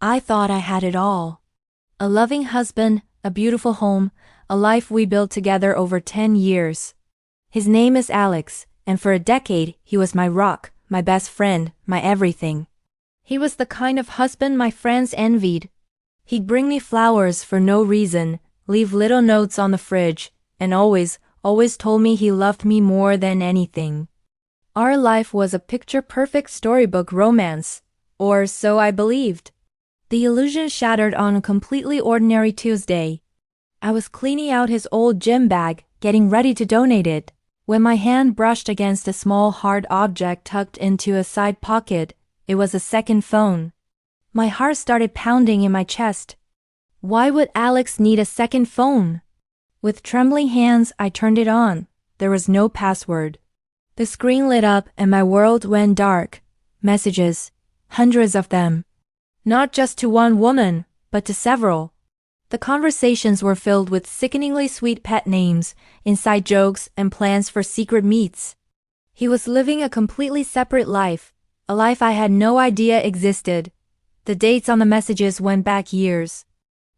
I thought I had it all. A loving husband, a beautiful home, a life we built together over 10 years. His name is Alex, and for a decade he was my rock, my best friend, my everything. He was the kind of husband my friends envied. He'd bring me flowers for no reason, leave little notes on the fridge, and always told me he loved me more than anything. Our life was a picture-perfect storybook romance, or so I believed. The illusion shattered on a completely ordinary Tuesday. I was cleaning out his old gym bag, getting ready to donate it, when my hand brushed against a small hard object tucked into a side pocket. It was a second phone. My heart started pounding in my chest. Why would Alex need a second phone? With trembling hands, I turned it on. There was no password. The screen lit up and my world went dark. Messages. Hundreds of them. Not just to one woman, but to several. The conversations were filled with sickeningly sweet pet names, inside jokes, and plans for secret meets. He was living a completely separate life, a life I had no idea existed. The dates on the messages went back years.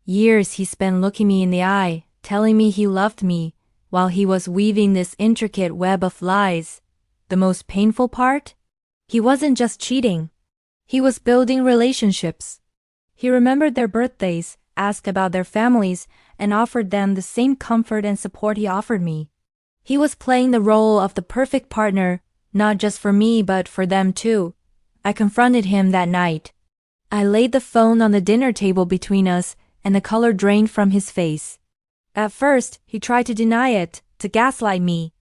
Years he spent looking me in the eye, telling me he loved me, while he was weaving this intricate web of lies. The most painful part? He wasn't just cheating. He was building relationships. He remembered their birthdays, asked about their families, and offered them the same comfort and support he offered me. He was playing the role of the perfect partner, not just for me but for them too. I confronted him that night. I laid the phone on the dinner table between us, and the color drained from his face. At first, he tried to deny it, to gaslight me.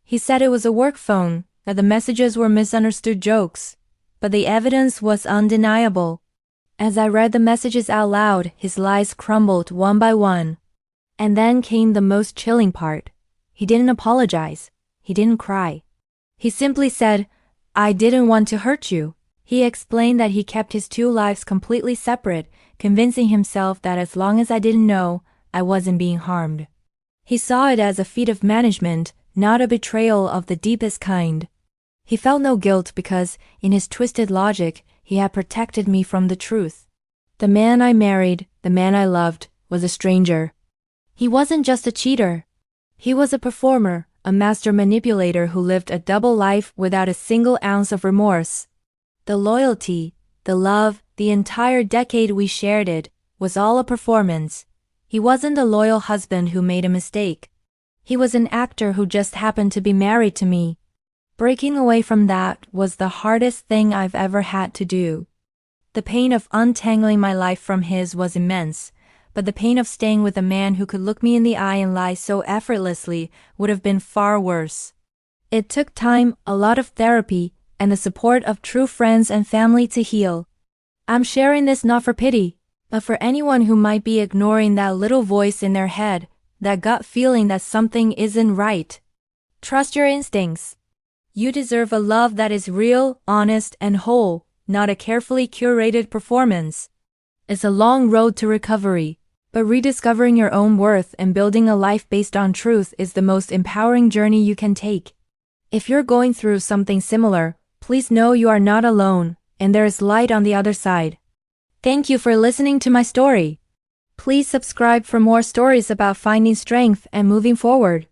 He said it was a work phone, that the messages were misunderstood jokes. But the evidence was undeniable. As I read the messages out loud, his lies crumbled one by one. And then came the most chilling part. He didn't apologize. He didn't cry. He simply said, "I didn't want to hurt you." He explained that he kept his two lives completely separate, convincing himself that as long as I didn't know, I wasn't being harmed. He saw it as a feat of management, not a betrayal of the deepest kind. He felt no guilt because, in his twisted logic, he had protected me from the truth. The man I married, the man I loved, was a stranger. He wasn't just a cheater. He was a performer, a master manipulator who lived a double life without a single ounce of remorse. The loyalty, the love, the entire decade we shared it, was all a performance. He wasn't a loyal husband who made a mistake. He was an actor who just happened to be married to me. Breaking away from that was the hardest thing I've ever had to do. The pain of untangling my life from his was immense, but the pain of staying with a man who could look me in the eye and lie so effortlessly would have been far worse. It took time, a lot of therapy, and the support of true friends and family to heal. I'm sharing this not for pity, but for anyone who might be ignoring that little voice in their head, that gut feeling that something isn't right. Trust your instincts. You deserve a love that is real, honest, and whole, not a carefully curated performance. It's a long road to recovery, but rediscovering your own worth and building a life based on truth is the most empowering journey you can take. If you're going through something similar, please know you are not alone, and there is light on the other side. Thank you for listening to my story. Please subscribe for more stories about finding strength and moving forward.